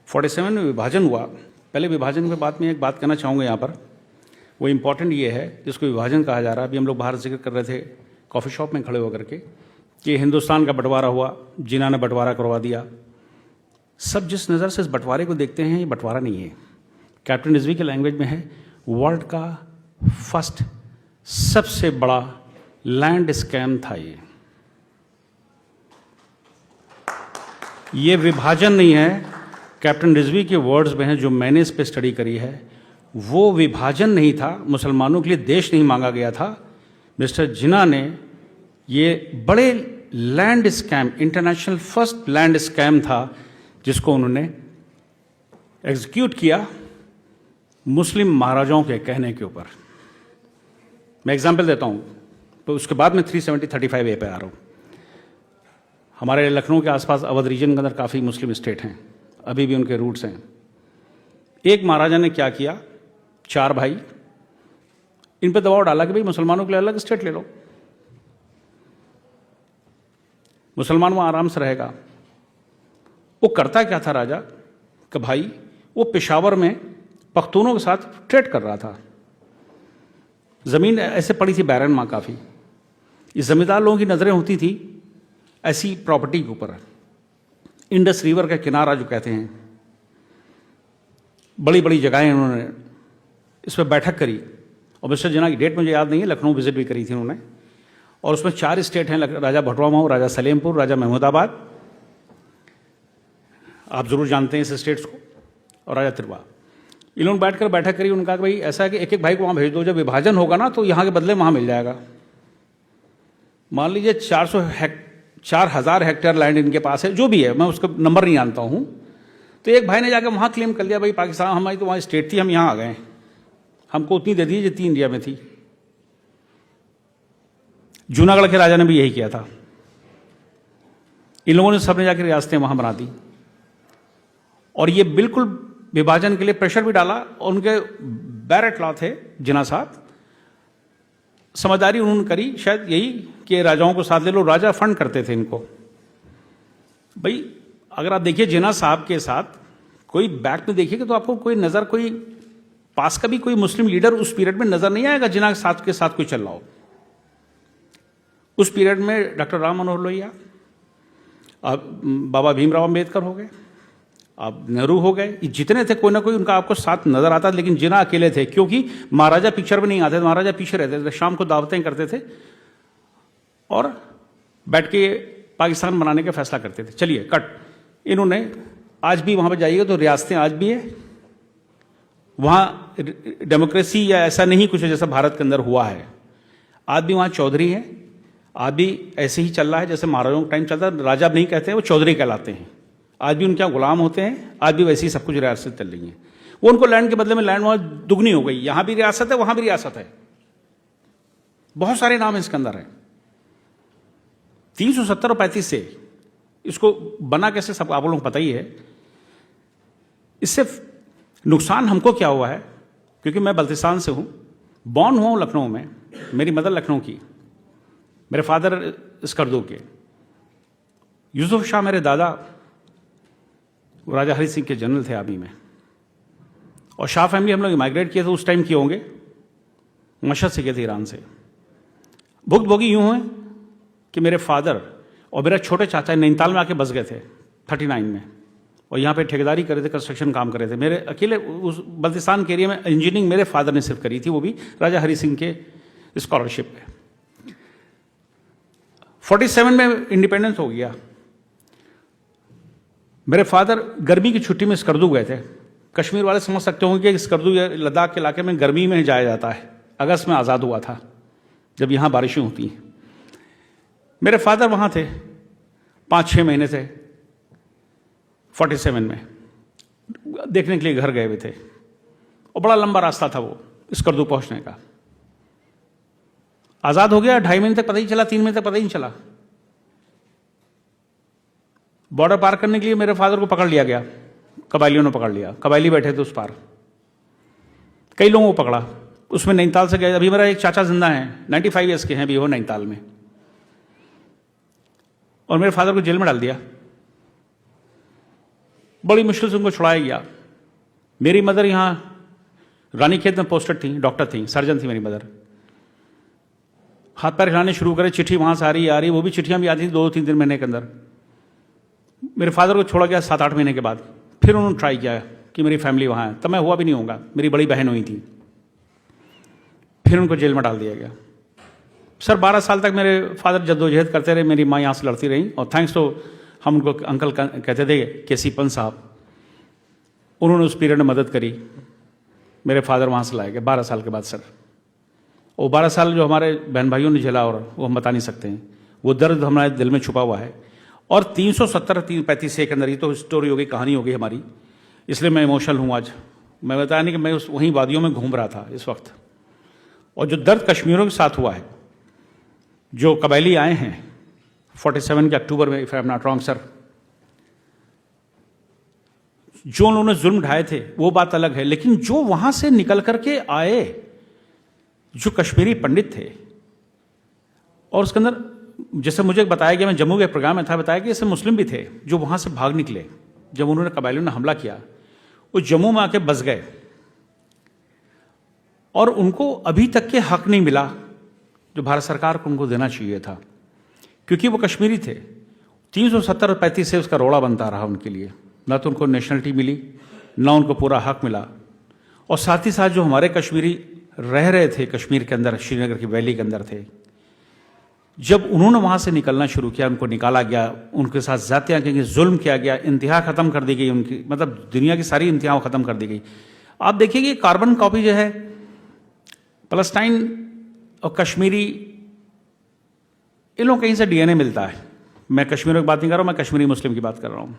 47 में विभाजन हुआ। पहले विभाजन के बाद में एक बात कहना चाहूँगा यहाँ पर, वो इम्पॉर्टेंट ये है जिसको विभाजन कहा जा रहा है। अभी हम लोग बाहर जिक्र कर रहे थे कॉफ़ी शॉप में खड़े होकर के कि हिंदुस्तान का बंटवारा हुआ, जिन्ना ने बंटवारा करवा दिया। सब जिस नज़र से इस बंटवारे को देखते हैं, ये बंटवारा नहीं है। कैप्टन रिजवी के लैंग्वेज में है, वर्ल्ड का फर्स्ट सबसे बड़ा लैंड स्कैम था ये विभाजन नहीं है। कैप्टन रिजवी के वर्ड्स में है, जो मैंने इस पर स्टडी करी है, वो विभाजन नहीं था। मुसलमानों के लिए देश नहीं मांगा गया था। मिस्टर जिन्ना ने ये बड़े land scam, international first land scam था जिसको उन्होंने एग्जीक्यूट किया मुस्लिम महाराजाओं के कहने के ऊपर। मैं एग्जांपल देता हूं, तो उसके बाद में 370-35 ए पे आ रहा हूं। हमारे लखनऊ के आसपास अवध रीजन के अंदर काफ़ी मुस्लिम स्टेट हैं, अभी भी उनके रूट्स हैं। एक महाराजा ने क्या किया, 4 भाई, इन पे दबाव डाला कि भाई मुसलमानों के लिए अलग स्टेट ले लो, मुसलमान वहाँ आराम से रहेगा। वो करता क्या था राजा कि भाई वो पेशावर में पख्तूनों के साथ ट्रेड कर रहा था। ज़मीन ऐसे पड़ी थी बैरन माँ काफ़ी, इस जमींदार लोगों की नज़रें होती थी ऐसी प्रॉपर्टी के ऊपर। इंडस रिवर का किनारा जो कहते हैं, बड़ी बड़ी जगहें उन्होंने इस पर बैठक करी। और मिस्टर जिन्ना की डेट मुझे याद नहीं है, लखनऊ विजिट भी करी थी उन्होंने। और उसमें 4 स्टेट हैं, राजा भटवा मऊ, राजा सलेमपुर, राजा महमूदाबाद, आप जरूर जानते हैं इस स्टेट्स को, और राजा तिरवा। इन लोग बैठकर बैठक करी। उनका भाई ऐसा है कि एक एक भाई को वहाँ भेज दो, जब विभाजन होगा ना तो यहाँ के बदले वहाँ मिल जाएगा। मान लीजिए 4,000 हेक्टेयर लैंड इनके पास है, जो भी है, मैं उसका नंबर नहीं जानता हूँ। तो एक भाई ने जाकर वहाँ क्लेम कर लिया, भाई पाकिस्तान हमारी तो वहाँ स्टेट थी, हम यहाँ आ गए, हमको उतनी दे दी जितनी इंडिया में थी। जूनागढ़ के राजा ने भी यही किया था। इन लोगों ने सबने जाकर रियासतें वहाँ बना दी, और ये बिल्कुल विभाजन के लिए प्रेशर भी डाला। और उनके बैरेट लॉ थे जिन्ना साहब, समझदारी उन्होंने करी शायद यही कि राजाओं को साथ ले लो। राजा फंड करते थे इनको। भाई अगर आप देखिए जिन्ना साहब के साथ कोई बैक में देखिएगा तो आपको कोई नज़र, कोई पास का भी कोई मुस्लिम लीडर उस पीरियड में नज़र नहीं आएगा जिन्ना के साथ कोई चल रहा हो। उस पीरियड में डॉक्टर राम मनोहर लोहिया, अब बाबा भीमराव अम्बेडकर हो गए, अब नेहरू हो गए, जितने थे कोई ना कोई उनका आपको साथ नजर आता। लेकिन जिन्ना अकेले थे, क्योंकि महाराजा पिक्चर में नहीं आते थे, महाराजा पीछे रहते थे, शाम को दावतें करते थे और बैठ के पाकिस्तान बनाने का फैसला करते थे। चलिए कट। इन्होंने आज भी वहाँ पर जाइएगा तो रियासतें आज भी है, वहाँ डेमोक्रेसी या ऐसा नहीं कुछ है जैसा भारत के अंदर हुआ है। आज भी वहाँ चौधरी है, आज भी ऐसे ही चल रहा है जैसे महाराजाओं का टाइम चलता है। राजा नहीं कहते हैं, वो चौधरी कहलाते हैं। आज भी उनके यहाँ गुलाम होते हैं, आज भी वैसे ही सब कुछ रियासत चल रही है। वो उनको लैंड के बदले में लैंड वहाँ दुगनी हो गई। यहाँ भी रियासत है, वहाँ भी रियासत है, बहुत सारे नाम इसके अंदर है। 370 और 35 से इसको बना कैसे सब आप लोगों को पता ही है। इससे नुकसान हमको क्या हुआ है, क्योंकि मैं बल्तिस्तान से हूं, बॉर्न हुआ हूं लखनऊ में, मेरी मदर लखनऊ की, मेरे फादर स्कर्दू के। यूसुफ शाह मेरे दादा राजा हरि सिंह के जनरल थे आर्मी में, और शाह फैमिली हम लोग माइग्रेट किए थे उस टाइम किए होंगे, मशहद से किए थे ईरान से। भुगतभोगी यूं हुए कि मेरे फादर और मेरा छोटे चाचा नैनीताल में आके बस गए थे 39 में, और यहाँ पे ठेकेदारी कर रहे थे, कंस्ट्रक्शन काम कर रहे थे। मेरे अकेले उस बल्तिस्तान के एरिया में इंजीनियरिंग मेरे फादर ने सिर्फ करी थी, वो भी राजा हरि सिंह के स्कॉलरशिप पे। 47 में इंडिपेंडेंस हो गया। मेरे फादर गर्मी की छुट्टी में स्कर्दू गए थे। कश्मीर वाले समझ सकते होंगे कि स्कर्दू या लद्दाख के इलाके में गर्मी में जाया जाता है। अगस्त में आज़ाद हुआ था, जब यहाँ बारिशें होती हैं। मेरे फादर वहाँ थे 5-6 महीने से 47 में, देखने के लिए घर गए हुए थे, और बड़ा लंबा रास्ता था वो स्कर्दू पहुँचने का। आज़ाद हो गया, 2.5 महीने तक पता ही चला, 3 महीने तक पता ही नहीं चला। बॉर्डर पार करने के लिए मेरे फादर को पकड़ लिया गया, कबायलियों ने पकड़ लिया। कबायली बैठे थे उस पार, कई लोगों को पकड़ा। उसमें नैनीताल से गए। अभी मेरा एक चाचा जिंदा है, 95 ईयर्स के हैं अभी वो नैनीताल में, और मेरे फादर को जेल में डाल दिया। बड़ी मुश्किल से उनको छुड़ाया गया। मेरी मदर यहाँ रानीखेत में पोस्टेड थी, डॉक्टर थी, सर्जन थी मेरी मदर। हाथ पैर हिलाने शुरू करे, चिट्ठी वहाँ से आ रही, वो भी चिट्ठियाँ भी आती थी 2-3 दिन महीने के अंदर। मेरे फादर को छोड़ा गया 7-8 महीने के बाद। फिर उन्होंने ट्राई किया कि मेरी फैमिली वहाँ है, तब मैं हुआ भी नहीं होगा, मेरी बड़ी बहन हुई थी। फिर उनको जेल में डाल दिया गया। सर 12 साल तक मेरे फादर जद्दोजहद करते रहे, मेरी माँ यहाँ से लड़ती रही, और थैंक्स टू हम उनको अंकल कहते थे केसी पंत साहब, उन्होंने उस पीरियड में मदद करी। मेरे फादर वहाँ से लाए गए 12 साल के बाद सर। वो 12 साल जो हमारे बहन भाइयों ने झेला, और वो हम बता नहीं सकते हैं, वो दर्द हमारे दिल में छुपा हुआ है। और 370-335 से के अंदर, ये तो स्टोरी हो गई, कहानी हो गई हमारी, इसलिए मैं इमोशनल हूँ आज। मैं बताया नहीं कि मैं उस वहीं वादियों में घूम रहा था इस वक्त, और जो दर्द कश्मीरियों के साथ हुआ है, जो कबायली आए हैं 47 के अक्टूबर में, if I am not wrong sir, जो उन्होंने जुल्म ढाए थे वो बात अलग है, लेकिन जो वहां से निकल करके आए जो कश्मीरी पंडित थे, और उसके अंदर जैसे मुझे बताया गया, मैं जम्मू के प्रोग्राम में था, बताया कि ऐसे मुस्लिम भी थे जो वहां से भाग निकले जब उन्होंने कबायलियों ने हमला किया, वो जम्मू में आके बस गए, और उनको अभी तक के हक नहीं मिला जो भारत सरकार को उनको देना चाहिए था, क्योंकि वो कश्मीरी थे। 370-35 से उसका रोड़ा बनता रहा उनके लिए, ना तो उनको नेशनलिटी मिली, ना उनको पूरा हक मिला। और साथ ही साथ जो हमारे कश्मीरी रह रहे थे कश्मीर के अंदर, श्रीनगर की वैली के अंदर थे, जब उन्होंने वहां से निकलना शुरू किया, उनको निकाला गया, उनके साथ जातियां की जुल्म किया गया, इंतहा खत्म कर दी गई उनकी, मतलब दुनिया की सारी इंतहा खत्म कर दी गई। आप देखिए कि कार्बन कॉपी जो है पैलेस्टाइन और कश्मीरी, इन लोग कहीं से डीएनए मिलता है। मैं कश्मीरियों की बात नहीं कर रहा हूं, मैं कश्मीरी मुस्लिम की बात कर रहा हूं।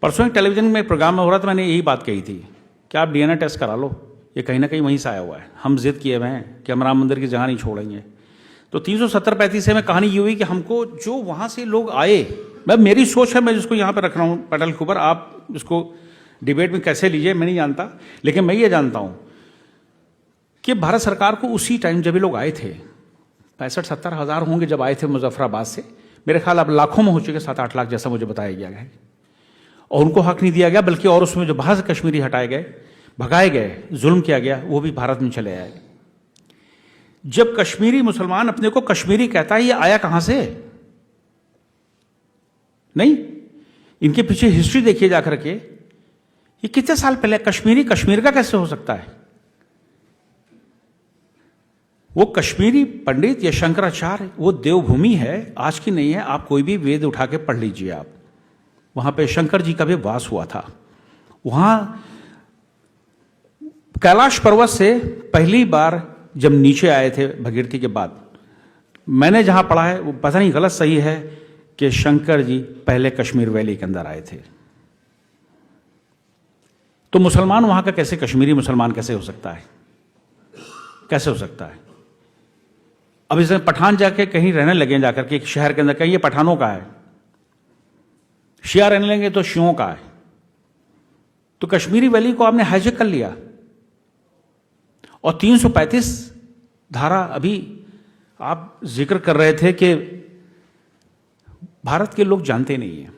परसों एक टेलीविजन में प्रोग्राम में हो रहा था, मैंने यही बात कही थी कि आप डीएनए टेस्ट करा लो, ये कहीं ना कहीं वहीं से आया हुआ है। हम जिद किए हुए हैं कि हम राम मंदिर की जगह नहीं छोड़ेंगे। तो 370-35 से में कहानी ये हुई कि हमको जो वहां से लोग आए, मैं मेरी सोच है, मैं जिसको यहाँ पे रख रहा हूँ पटल के ऊपर, आप इसको डिबेट में कैसे लीजिए मैं नहीं जानता, लेकिन मैं ये जानता हूँ कि भारत सरकार को उसी टाइम जब ये लोग आए थे, 65-70 हज़ार होंगे जब आए थे मुजफ्फराबाद से, मेरे ख्याल अब लाखों में हो चुके, 7-8 लाख जैसा मुझे बताया गया है, और उनको हक नहीं दिया गया, बल्कि और उसमें जो बाहर से कश्मीरी हटाए गए, भगाए गए, जुल्म किया गया, वो भी भारत में चले आए। जब कश्मीरी मुसलमान अपने को कश्मीरी कहता है, ये आया कहां से? नहीं, इनके पीछे हिस्ट्री देखिए जाकर के, ये कितने साल पहले कश्मीरी कश्मीर का कैसे हो सकता है? वो कश्मीरी पंडित या शंकराचार्य, वो देवभूमि है, आज की नहीं है। आप कोई भी वेद उठा के पढ़ लीजिए, आप वहां पे शंकर जी का भी वास हुआ था। वहां कैलाश पर्वत से पहली बार जब नीचे आए थे भगीरथी के बाद, मैंने जहां पढ़ा है, वो पता नहीं गलत सही है, कि शंकर जी पहले कश्मीर वैली के अंदर आए थे। तो मुसलमान वहां का कैसे कश्मीरी मुसलमान कैसे हो सकता है? कैसे हो सकता है? अब इसमें पठान जाके कहीं रहने लगे, जाकर के एक शहर के अंदर, कहीं ये पठानों का है, शिया रहने लगे तो शियों का है। तो कश्मीरी वैली को आपने हाईजेक कर लिया, और 335 धारा अभी आप जिक्र कर रहे थे कि भारत के लोग जानते नहीं है,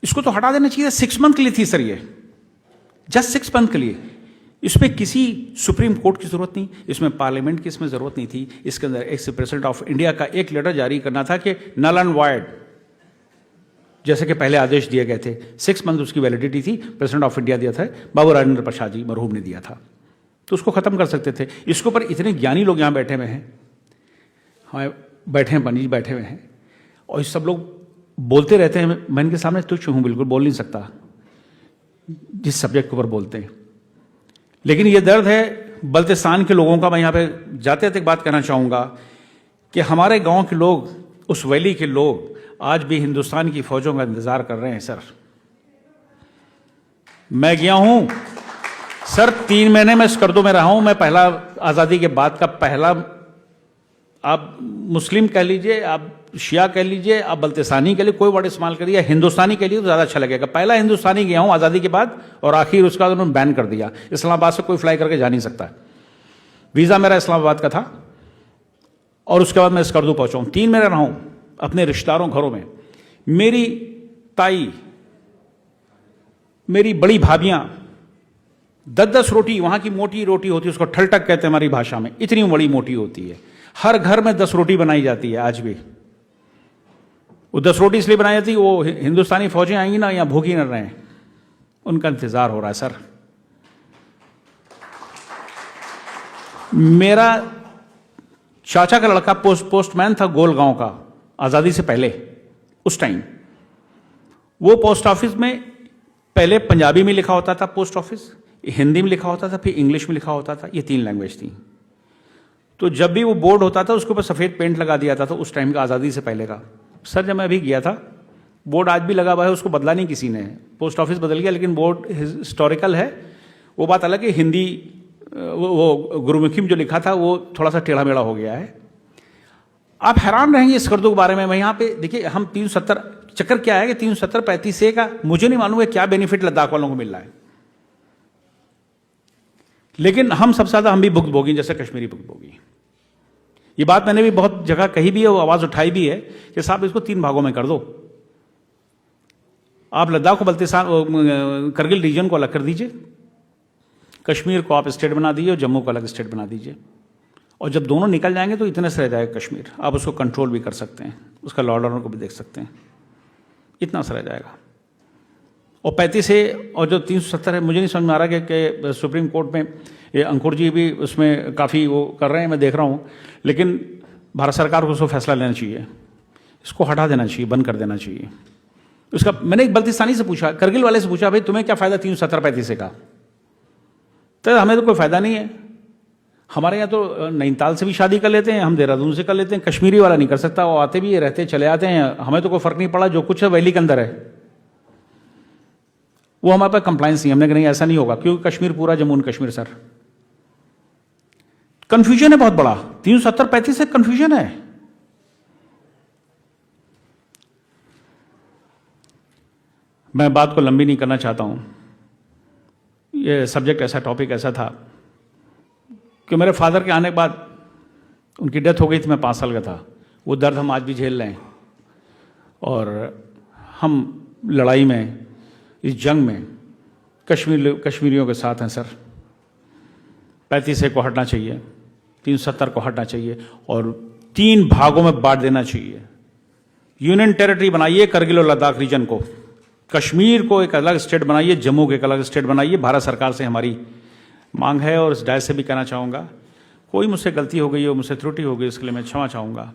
इसको तो हटा देना चाहिए। 6 मंथ के लिए थी सर, ये जस्ट 6 मंथ के लिए। इसमें किसी सुप्रीम कोर्ट की जरूरत नहीं, इसमें पार्लियामेंट की इसमें जरूरत नहीं थी। इसके अंदर एक्स प्रेसिडेंट ऑफ इंडिया का एक लेटर जारी करना था कि नल एंड वाइड, जैसे कि पहले आदेश दिए गए थे। 6 मंथ उसकी वैलिडिटी थी, प्रेसिडेंट ऑफ इंडिया दिया था, बाबू राजेंद्र प्रसाद जी मरहूम ने दिया था, तो उसको खत्म कर सकते थे। इसके ऊपर इतने ज्ञानी लोग यहाँ बैठे हुए हैं, हमारे बैठे हैं, पंडित जी बैठे हुए हैं, और ये सब लोग बोलते रहते हैं। मैं इनके सामने तुच्छ हूँ, बिल्कुल बोल नहीं सकता जिस सब्जेक्ट के ऊपर बोलते हैं। लेकिन ये दर्द है बल्तिस्तान के लोगों का। मैं यहाँ पे जाते जाते एक बात कहना चाहूँगा कि हमारे गांव के लोग, उस वैली के लोग, आज भी हिंदुस्तान की फौजों का इंतजार कर रहे हैं सर। मैं गया हूं सर, 3 महीने में स्कर्दो में रहा हूं। मैं पहला आज़ादी के बाद का पहला, आप मुस्लिम कह लीजिए, आप शिया कह लीजिए, आप बल्तिस्तानी के लिए कोई वर्ड इस्तेमाल करिए, हिंदुस्तानी के लिए तो ज़्यादा अच्छा लगेगा। पहला हिंदुस्तानी गया हूं आज़ादी के बाद, और आखिर उसका उन्होंने बैन कर दिया। इस्लामाबाद से कोई फ्लाई करके जा नहीं सकता। वीज़ा मेरा इस्लामाबाद का था, और उसके बाद मैं स्कर्दू पहुंचा हूं। 3 महीने रहा हूं अपने रिश्तेदारों घरों में। मेरी ताई, मेरी बड़ी भाभियां 10-10 रोटी, वहां की मोटी रोटी होती है, उसको ठलटक कहते हैं हमारी भाषा में, इतनी बड़ी मोटी होती है। हर घर में 10 रोटी बनाई जाती है आज भी। वो 10 रोटी इसलिए बनाई जाती है, वो हिंदुस्तानी फौजें आएंगी ना, यहां भूखी न रहें, उनका इंतजार हो रहा है सर। मेरा चाचा का लड़का पोस्टमैन था गोलगांव का, आजादी से पहले। उस टाइम वो पोस्ट ऑफिस में पहले पंजाबी में लिखा होता था, पोस्ट ऑफिस हिंदी में लिखा होता था, फिर इंग्लिश में लिखा होता था, ये 3 लैंग्वेज थी। तो जब भी वो बोर्ड होता था उसके ऊपर सफेद पेंट लगा दिया था, तो उस टाइम का आजादी से पहले का। सर जब मैं अभी गया था, बोर्ड आज भी लगा हुआ है, उसको बदला नहीं किसी ने, पोस्ट ऑफिस बदल गया लेकिन बोर्ड हिस्टोरिकल है। वो बात अलग है, हिंदी वो गुरुमुखी में जो लिखा था वो थोड़ा सा टेढ़ा मेढ़ा हो गया है। आप हैरान रहेंगे इस स्कर्दू के बारे में। मैं यहाँ पे देखिए, हम 370 चक्कर क्या है कि 370-35 का मुझे नहीं मालूम है क्या बेनिफिट लद्दाख वालों को मिल रहा है, लेकिन हम सबसे ज्यादा हम भी भुगतभोगी, जैसे कश्मीरी भुगतभोगी। ये बात मैंने भी बहुत जगह कही भी है, वो आवाज उठाई भी है कि साहब इसको 3 भागों में कर दो। आप लद्दाख को बल्तिस्तान, करगिल रीजन को अलग कर दीजिए, कश्मीर को आप स्टेट बना दीजिए और जम्मू को अलग स्टेट बना दीजिए। और जब दोनों निकल जाएंगे तो इतने से रह जाएगा कश्मीर, आप उसको कंट्रोल भी कर सकते हैं, उसका लॉ ऑर्डर को भी देख सकते हैं, इतना सा रह जाएगा। और 35 है और जो 370 है, मुझे नहीं समझ में आ रहा कि सुप्रीम कोर्ट में ये अंकुर जी भी उसमें काफ़ी वो कर रहे हैं, मैं देख रहा हूँ, लेकिन भारत सरकार को उसको फैसला लेना चाहिए, इसको हटा देना चाहिए, बंद कर देना चाहिए। उसका मैंने एक बल्तिस्तानी से पूछा, करगिल वाले से पूछा, भाई तुम्हें क्या फ़ायदा 370-35 का? तो हमें तो कोई फ़ायदा नहीं है, हमारे यहाँ तो नैनीताल से भी शादी कर लेते हैं, हम देहरादून से कर लेते हैं, कश्मीरी वाला नहीं कर सकता, वो आते भी रहते चले आते हैं, हमें तो कोई फ़र्क नहीं पड़ा, जो कुछ है वैली के अंदर है, वो हमारे पास कंप्लायंस नहीं। हमने कहा नहीं ऐसा नहीं होगा, क्योंकि कश्मीर पूरा Jammu and Kashmir. Sir confusion है बहुत बड़ा, 370-35 से कंफ्यूजन है। मैं बात को लंबी नहीं करना चाहता हूं, ये सब्जेक्ट ऐसा, टॉपिक ऐसा था कि मेरे फादर के आने के बाद उनकी डेथ हो गई थी, मैं 5 साल का था। वो दर्द हम आज भी झेल रहे हैं, और हम लड़ाई में, इस जंग में कश्मीरियों के साथ हैं सर। 35 को हटना चाहिए, 370 को हटना चाहिए, और 3 भागों में बांट देना चाहिए। यूनियन टेरिटरी बनाइए करगिल और लद्दाख रीजन को, कश्मीर को एक अलग स्टेट बनाइए, जम्मू को एक अलग स्टेट बनाइए। भारत सरकार से हमारी मांग है, और इस डायस से भी कहना चाहूँगा, कोई मुझसे गलती हो गई हो, मुझसे त्रुटि हो गई, इसके लिए मैं क्षमा चाहूँगा।